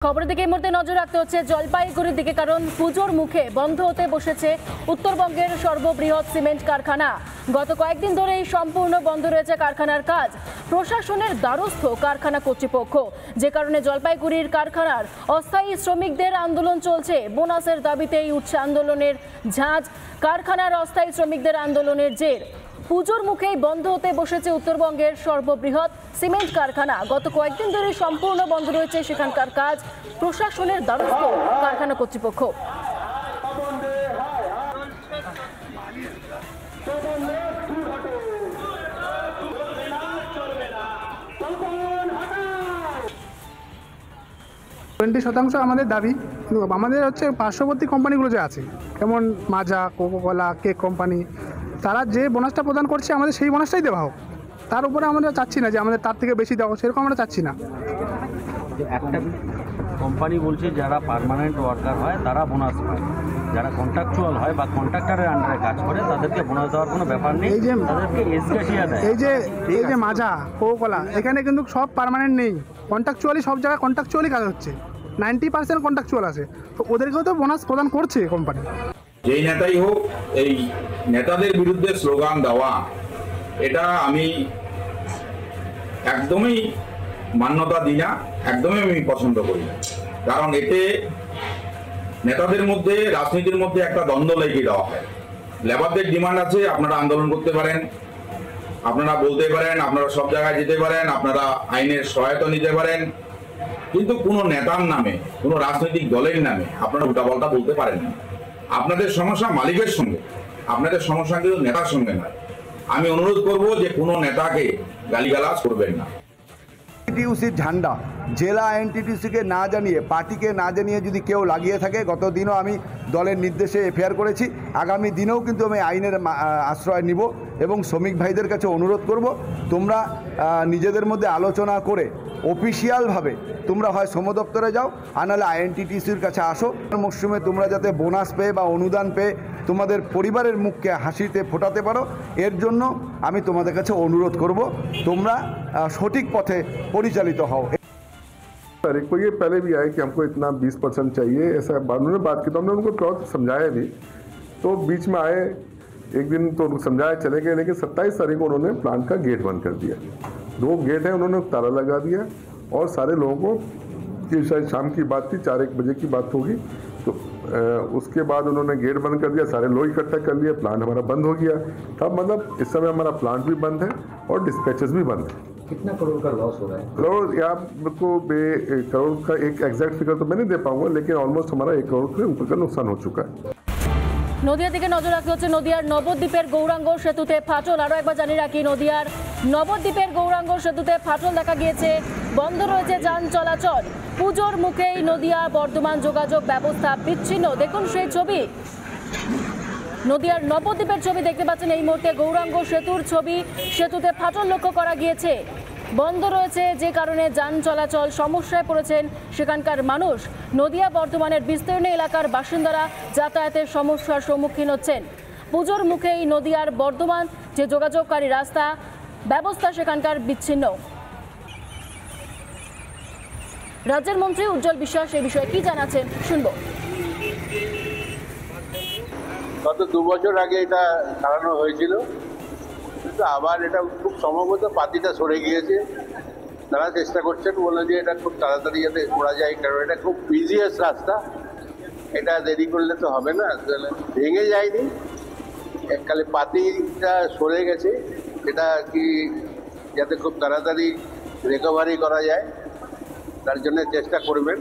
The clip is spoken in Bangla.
খবরের দিকে এই মুহূর্তে নজর রাখতে হচ্ছে জলপাইগুড়ির দিকে, কারণ পুজোর মুখে বন্ধ হতে বসেছে উত্তরবঙ্গের সর্ববৃহৎ সিমেন্ট কারখানা। গত কয়েকদিন ধরেই সম্পূর্ণ বন্ধ রয়েছে কারখানার কাজ। প্রশাসনের দ্বারস্থ কারখানা কর্তৃপক্ষ, যে কারণে জলপাইগুড়ির কারখানার অস্থায়ী শ্রমিকদের আন্দোলন চলছে। বোনাসের দাবিতেই উঠছে আন্দোলনের ঝাঁজ। কারখানার অস্থায়ী শ্রমিকদের আন্দোলনের জের। পুজোর মুখেই বন্ধ হতে বসেছে উত্তরবঙ্গের সর্ববৃহৎ সিমেন্ট কারখানা। গত কয়েকদিন ধরে সম্পূর্ণ বন্ধ রয়েছে সেখানকার কাজ। প্রশাসনের দ্বারস্থ কারখানা কর্তৃপক্ষ। আমাদের দাবি, আমাদের হচ্ছে পার্শ্ববর্তী কোম্পানিগুলো যে আছে, যেমন মাজা, কোকোকোলা, কেক কোম্পানি, তারা যে বোনাসটা প্রদান করছে আমাদের সেই বোনাসটাই দেওয়া হোক। তার উপরে আমরা চাচ্ছি না যে আমাদের তার থেকে বেশি দেওয়া, সেরকম আমরা চাচ্ছি না। একটা কোম্পানি বলছে যারা পার্মানেন্ট ওয়ার্কার হয় তারা বোনাস পায়, যারা কন্ট্রাকচুয়াল হয় বা কন্ট্রাক্টরের আন্ডারে কাজ করে তাদেরকে বোনাস দেওয়ার কোনো ব্যাপার নেই। এই যে তাদেরকে এসকেটিয়া দেয়। এই যে মাজা, কোকোকোলা, এখানে কিন্তু সব পার্মানেন্ট নেই, কন্ট্রাকচুয়ালি সব জায়গায় কন্ট্রাকচুয়ালি কাজ হচ্ছে। 90% কন্ট্রাকচুয়াল আছে, তো ওদেরকেও তো বোনাস প্রদান করছে কোম্পানি। যেই নেতাই হোক, এই নেতাদের বিরুদ্ধে স্লোগান দেওয়া, এটা আমি একদমই মান্যতা দিই না, একদমই আমি পছন্দ করি না। কারণ এতে নেতাদের মধ্যে, রাজনীতির মধ্যে একটা দ্বন্দ্ব লাগিয়ে দেওয়া হয়। লেবারদের ডিমান্ড আছে, আপনারা আন্দোলন করতে পারেন, আপনারা বলতে পারেন, আপনারা সব জায়গায় যেতে পারেন, আপনারা আইনের সহায়তা নিতে পারেন, কিন্তু কোনো নেতার নামে, কোনো রাজনৈতিক দলের নামে আপনারা উল্টাপাল্টা বলতে পারেন না। আপনাদের সমস্যা মালিকের সঙ্গে, আপনাদের সমস্যা কিন্তু নেতার সঙ্গে নয়। আমি অনুরোধ করব যে কোনো নেতাকে গালিগালাজ করবেন না। এনটিটিউসির ঝান্ডা জেলা এনটিটিউসিকে না জানিয়ে, পার্টিকে না জানিয়ে যদি কেউ লাগিয়ে থাকে, গত দিনও আমি দলের নির্দেশে এফআইআর করেছি, আগামী দিনেও কিন্তু আমি আইনের আশ্রয় নিব এবং শ্রমিক ভাইদের কাছে অনুরোধ করব, তোমরা নিজেদের মধ্যে আলোচনা করে অফিসিয়ালভাবে তোমরা হয় শ্রম দপ্তরে যাও, আর নাহলে আইএনটিটিউসির কাছে আসো। মরশুমে তোমরা যাতে বোনাস পেয়ে বা অনুদান পেয়ে তোমাদের পরিবারের মুখকে হাসিতে ফোটাতে পারো, এর জন্য আমি তোমাদের কাছে অনুরোধ করব, তোমরা সঠিক পথে পরিচালিত হও। सर एक को ये पहले भी आया कि हमको इतना 20% चाहिए, ऐसा उन्होंने बात की, तो हमने उनको थोड़ा समझाया भी, तो बीच में आए एक दिन तो समझाया चले गए, लेकिन 27 तारीख को उन्होंने प्लांट का गेट बंद कर दिया। 2 गेट है, उन्होंने ताला लगा दिया और सारे लोगों को, कि शायद शाम की बात थी, 4-1 बजे की बात होगी, तो उसके बाद उन्होंने गेट बंद कर दिया, सारे लोग इकट्ठा कर लिया, प्लांट हमारा बंद हो गया। तब मतलब इस समय हमारा प्लांट भी बंद है और डिस्पैचेस भी बंद है। कितना करोड़ का लॉस हो रहा है? करोड़ या को करोड़ का एक एग्जैक्ट फिगर तो मैं नहीं दे पाऊंगा, लेकिन ऑलमोस्ट हमारा 1 करोड़ से ऊपर का नुकसान हो चुका है। নদিয়ার দিকে নজর রাখতে হচ্ছে। নদিয়ার নবদ্বীপের গৌরাঙ্গ সেতুতে ফাটল। আরও একবার জানিয়ে রাখি, নদিয়ার নবদ্বীপের গৌরাঙ্গ সেতুতে ফাটল দেখা গিয়েছে, বন্ধ রয়েছে যান চলাচল। পুজোর মুখেই নদিয়া বর্ধমান যোগাযোগ ব্যবস্থা বিচ্ছিন্ন। দেখুন সেই ছবি, নদিয়ার নবদ্বীপের ছবি দেখতে পাচ্ছেন এই মুহূর্তে, গৌরাঙ্গ সেতুর ছবি। সেতুতে ফাটল লক্ষ্য করা গিয়েছে, বন্ধ রয়েছে, যে কারণে যান চলাচল সমস্যায় পড়েছেন সেখানকার মানুষ। নদিয়া বর্ধমানের বিস্তীর্ণ এলাকার বাসিন্দারা যাতায়াতের সমস্যার সম্মুখীন হচ্ছেন। পুজোর মুখেই নদিয়ার বর্ধমান যে যোগাযোগকারী রাস্তা ব্যবস্থা সেখানকার বিচ্ছিন্ন। রাজ্যের মন্ত্রী উজ্জ্বল বিশ্বাস এই বিষয়ে কি জানাচ্ছেন শুনবো। গত 2 বছর আগে এটা চালানো হয়েছিল, কিন্তু আবার এটা খুব সম্ভবত পাতিটা সরে গিয়েছে। তারা চেষ্টা করছেন, বলে যে এটা খুব তাড়াতাড়ি যাতে করা যায়, কারণ এটা খুব বিজিয়েস্ট রাস্তা, এটা দেরি করলে তো হবে না। ভেঙে যায়নি, এককালে পাতিটা সরে গেছে, এটা কি যাতে খুব তাড়াতাড়ি রিকভারি করা যায় তার জন্য চেষ্টা করবেন।